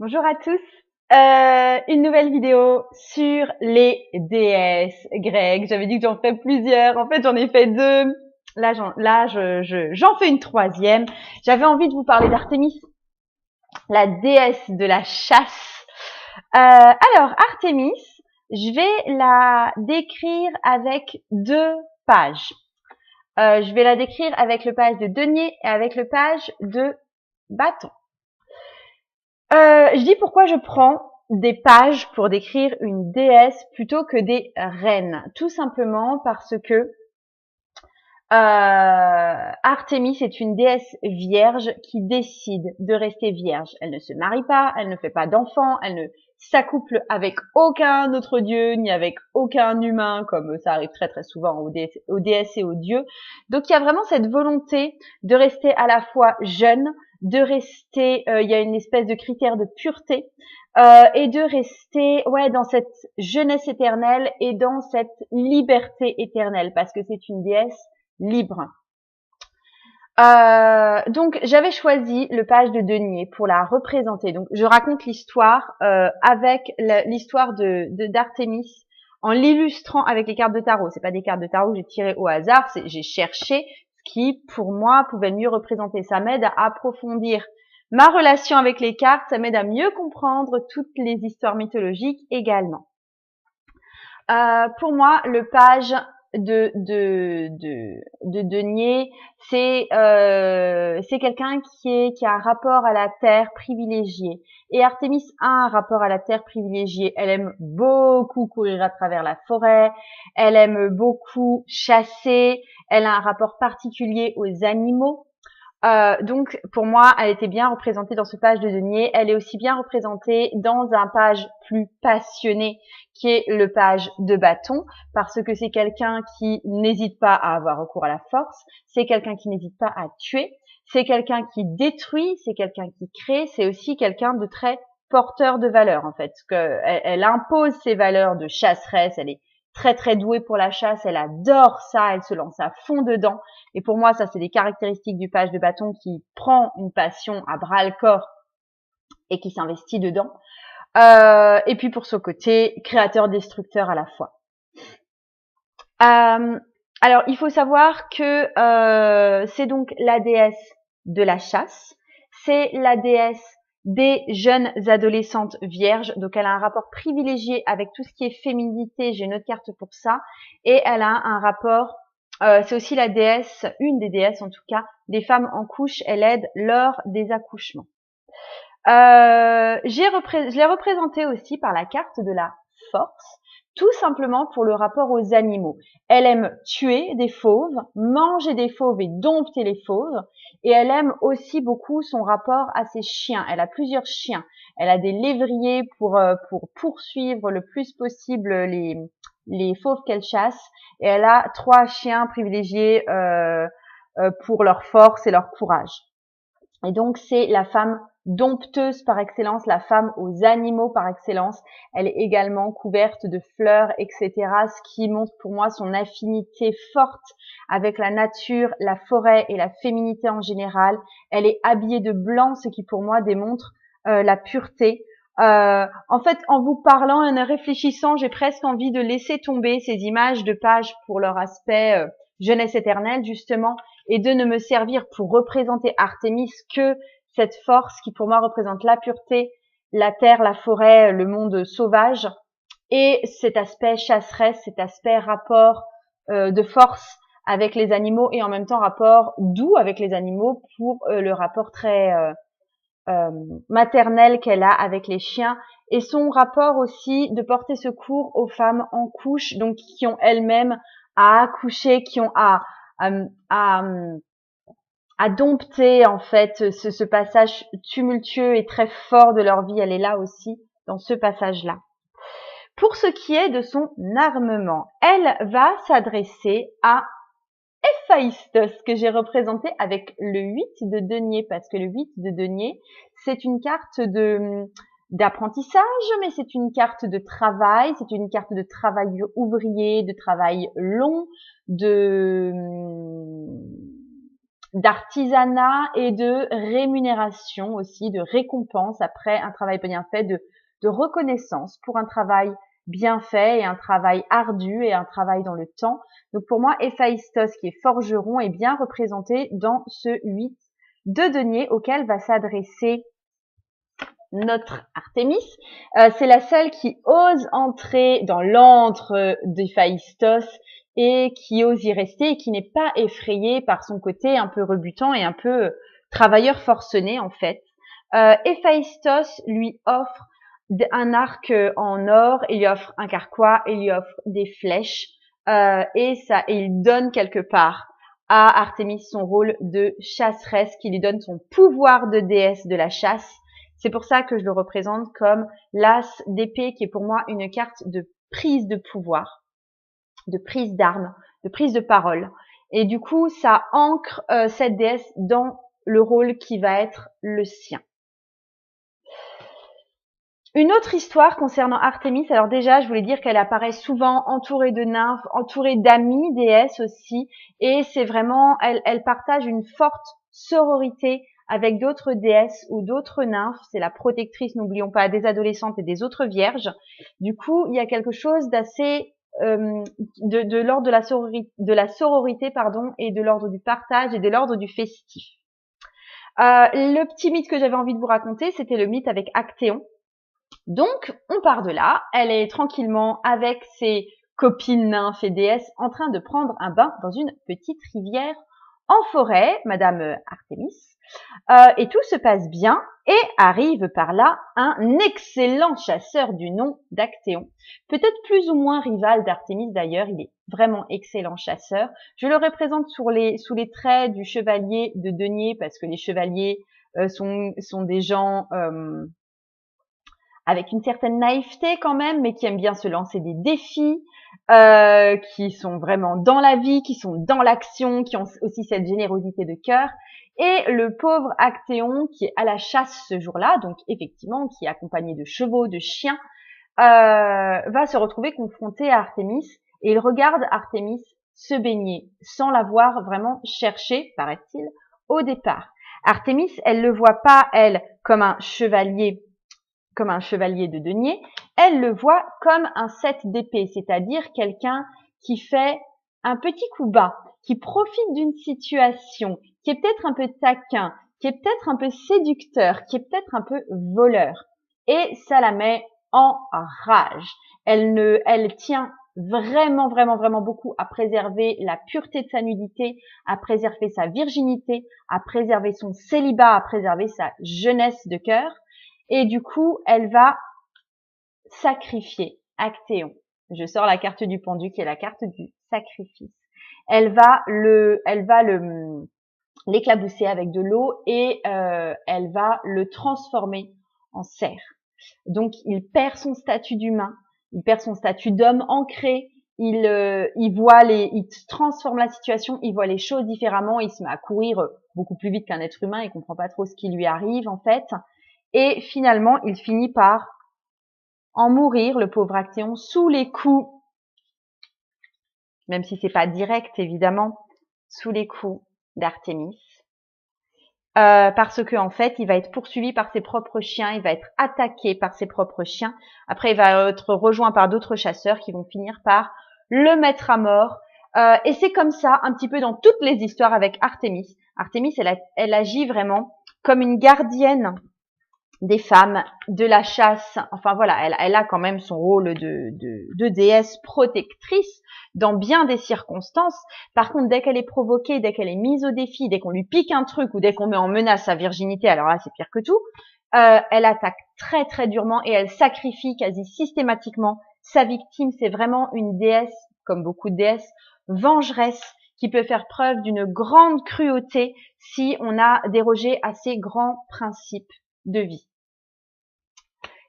Bonjour à tous. Une nouvelle vidéo sur les déesses grecques. J'avais dit que j'en ferais plusieurs. En fait, j'en ai fait deux. J'en fais une troisième. J'avais envie de vous parler d'Artémis, la déesse de la chasse. Alors, Artémis, je vais la décrire avec deux pages. Je vais la décrire avec le page de denier et avec le page de bâton. Je dis pourquoi je prends des pages pour décrire une déesse plutôt que des reines. Tout simplement parce que Artémis est une déesse vierge qui décide de rester vierge. Elle ne se marie pas, elle ne fait pas d'enfants, elle ne s'accouple avec aucun autre dieu, ni avec aucun humain, comme ça arrive très très souvent aux déesses et aux dieux. Donc il y a vraiment cette volonté de rester à la fois jeune, de rester, il y a une espèce de critère de pureté, et de rester dans cette jeunesse éternelle et dans cette liberté éternelle, parce que c'est une déesse libre. Donc j'avais choisi le page de denier pour la représenter. Donc je raconte l'histoire avec l'histoire de d'Artémis en l'illustrant avec les cartes de tarot. C'est pas des cartes de tarot que j'ai tirées au hasard, j'ai cherché ce qui pour moi pouvait mieux représenter. Ça m'aide à approfondir ma relation avec les cartes, ça m'aide à mieux comprendre toutes les histoires mythologiques également. Pour moi, le page de denier, c'est quelqu'un qui a un rapport à la terre privilégiée. Et Artémis a un rapport à la terre privilégiée. Elle aime beaucoup courir à travers la forêt. Elle aime beaucoup chasser. Elle a un rapport particulier aux animaux. Donc, pour moi, elle était bien représentée dans ce page de denier. Elle est aussi bien représentée dans un page plus passionné, qui est le page de bâton, parce que c'est quelqu'un qui n'hésite pas à avoir recours à la force, c'est quelqu'un qui n'hésite pas à tuer, c'est quelqu'un qui détruit, c'est quelqu'un qui crée, c'est aussi quelqu'un de très porteur de valeurs, en fait. Elle impose ses valeurs de chasseresse, elle est très très douée pour la chasse, elle adore ça, elle se lance à fond dedans. Et pour moi, ça, c'est des caractéristiques du page de bâton qui prend une passion à bras le corps et qui s'investit dedans. Et puis pour ce côté, créateur-destructeur à la fois. Alors, il faut savoir que c'est donc la déesse de la chasse, c'est la déesse des jeunes adolescentes vierges, donc elle a un rapport privilégié avec tout ce qui est féminité, j'ai une autre carte pour ça, et elle a un rapport, c'est aussi la déesse, une des déesses en tout cas, des femmes en couche, elle aide lors des accouchements. Je l'ai représentée aussi par la carte de la force, tout simplement pour le rapport aux animaux. Elle aime tuer des fauves, manger des fauves et dompter les fauves, et elle aime aussi beaucoup son rapport à ses chiens. Elle a plusieurs chiens. Elle a des lévriers pour poursuivre le plus possible les fauves qu'elle chasse, et elle a 3 chiens privilégiés pour leur force et leur courage. Et donc, c'est la femme dompteuse par excellence, la femme aux animaux par excellence. Elle est également couverte de fleurs, etc., ce qui montre pour moi son affinité forte avec la nature, la forêt et la féminité en général. Elle est habillée de blanc, ce qui pour moi démontre la pureté. En fait, en vous parlant et en réfléchissant, j'ai presque envie de laisser tomber ces images de pages pour leur aspect jeunesse éternelle, justement, et de ne me servir pour représenter Artémis que cette force qui pour moi représente la pureté, la terre, la forêt, le monde sauvage, et cet aspect chasseresse, cet aspect rapport de force avec les animaux et en même temps rapport doux avec les animaux pour le rapport très maternel qu'elle a avec les chiens, et son rapport aussi de porter secours aux femmes en couche, donc qui ont elles-mêmes à accoucher, qui ont à dompter en fait ce passage tumultueux et très fort de leur vie. Elle est là aussi dans ce passage-là. Pour ce qui est de son armement, elle va s'adresser à Héphaïstos, que j'ai représenté avec le 8 de denier, parce que le 8 de denier, c'est une carte d'apprentissage, mais c'est une carte de travail, c'est une carte de travail ouvrier, de travail long, d'artisanat et de rémunération aussi, de récompense après un travail bien fait, de reconnaissance pour un travail bien fait et un travail ardu et un travail dans le temps. Donc pour moi, Héphaïstos, qui est forgeron, est bien représenté dans ce 8 de denier auquel va s'adresser notre Artémis. C'est la seule qui ose entrer dans l'antre d'Héphaïstos et qui ose y rester et qui n'est pas effrayée par son côté un peu rebutant et un peu travailleur forcené en fait. Héphaïstos lui offre un arc en or, il lui offre un carquois, il lui offre des flèches et il donne quelque part à Artémis son rôle de chasseresse, qui lui donne son pouvoir de déesse de la chasse. C'est pour ça que je le représente comme l'as d'épée, qui est pour moi une carte de prise de pouvoir, de prise d'armes, de prise de parole. Et du coup, ça ancre cette déesse dans le rôle qui va être le sien. Une autre histoire concernant Artémis, alors déjà, je voulais dire qu'elle apparaît souvent entourée de nymphes, entourée d'amis déesses aussi, et c'est vraiment, elle partage une forte sororité avec d'autres déesses ou d'autres nymphes. C'est la protectrice, n'oublions pas, des adolescentes et des autres vierges. Du coup, il y a quelque chose d'assez de l'ordre de la sororité, pardon, et de l'ordre du partage et de l'ordre du festif. Le petit mythe que j'avais envie de vous raconter, c'était le mythe avec Actéon. Donc, on part de là. Elle est tranquillement avec ses copines nymphes et déesses en train de prendre un bain dans une petite rivière en forêt, Madame Artémis. Et tout se passe bien et arrive par là un excellent chasseur du nom d'Actéon. Peut-être plus ou moins rival d'Artémis d'ailleurs, il est vraiment excellent chasseur. Je le représente sous les traits du chevalier de denier parce que les chevaliers sont des gens avec une certaine naïveté quand même, mais qui aiment bien se lancer des défis, qui sont vraiment dans la vie, qui sont dans l'action, qui ont aussi cette générosité de cœur. Et le pauvre Actéon, qui est à la chasse ce jour-là, donc effectivement, qui est accompagné de chevaux, de chiens, va se retrouver confronté à Artémis, et il regarde Artémis se baigner, sans l'avoir vraiment cherché, paraît-il, au départ. Artémis, elle le voit pas, elle, comme un chevalier de denier, elle le voit comme un 7 d'épée, c'est-à-dire quelqu'un qui fait un petit coup bas, qui profite d'une situation, qui est peut-être un peu taquin, qui est peut-être un peu séducteur, qui est peut-être un peu voleur. Et ça la met en rage. Elle tient vraiment beaucoup à préserver la pureté de sa nudité, à préserver sa virginité, à préserver son célibat, à préserver sa jeunesse de cœur. Et du coup, elle va sacrifier Actéon. Je sors la carte du pendu qui est la carte du sacrifice. Elle va l'éclabousser avec de l'eau et elle va le transformer en cerf. Donc il perd son statut d'humain, il perd son statut d'homme ancré. Il transforme la situation, il voit les choses différemment, il se met à courir beaucoup plus vite qu'un être humain, il comprend pas trop ce qui lui arrive en fait. Et finalement, il finit par en mourir, le pauvre Actéon, sous les coups, même si c'est pas direct évidemment, sous les coups d'Artémis. Parce que en fait, il va être poursuivi par ses propres chiens, il va être attaqué par ses propres chiens. Après, il va être rejoint par d'autres chasseurs qui vont finir par le mettre à mort. Et c'est comme ça, un petit peu dans toutes les histoires avec Artémis. Artémis, elle agit vraiment comme une gardienne des femmes, de la chasse. Enfin voilà, elle a quand même son rôle de déesse protectrice dans bien des circonstances. Par contre, dès qu'elle est provoquée, dès qu'elle est mise au défi, dès qu'on lui pique un truc ou dès qu'on met en menace sa virginité, alors là c'est pire que tout, elle attaque très durement et elle sacrifie quasi systématiquement sa victime. C'est vraiment une déesse, comme beaucoup de déesses, vengeresse, qui peut faire preuve d'une grande cruauté si on a dérogé à ses grands principes de vie.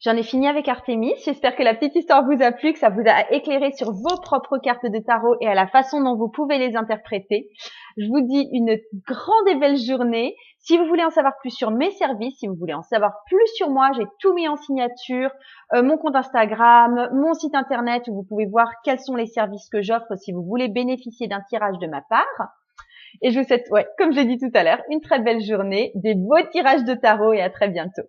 J'en ai fini avec Artémis. J'espère que la petite histoire vous a plu, que ça vous a éclairé sur vos propres cartes de tarot et à la façon dont vous pouvez les interpréter. Je vous dis une grande et belle journée. Si vous voulez en savoir plus sur mes services, si vous voulez en savoir plus sur moi, j'ai tout mis en signature, mon compte Instagram, mon site internet où vous pouvez voir quels sont les services que j'offre si vous voulez bénéficier d'un tirage de ma part. Et je vous souhaite, ouais, comme j'ai dit tout à l'heure, une très belle journée, des beaux tirages de tarot et à très bientôt.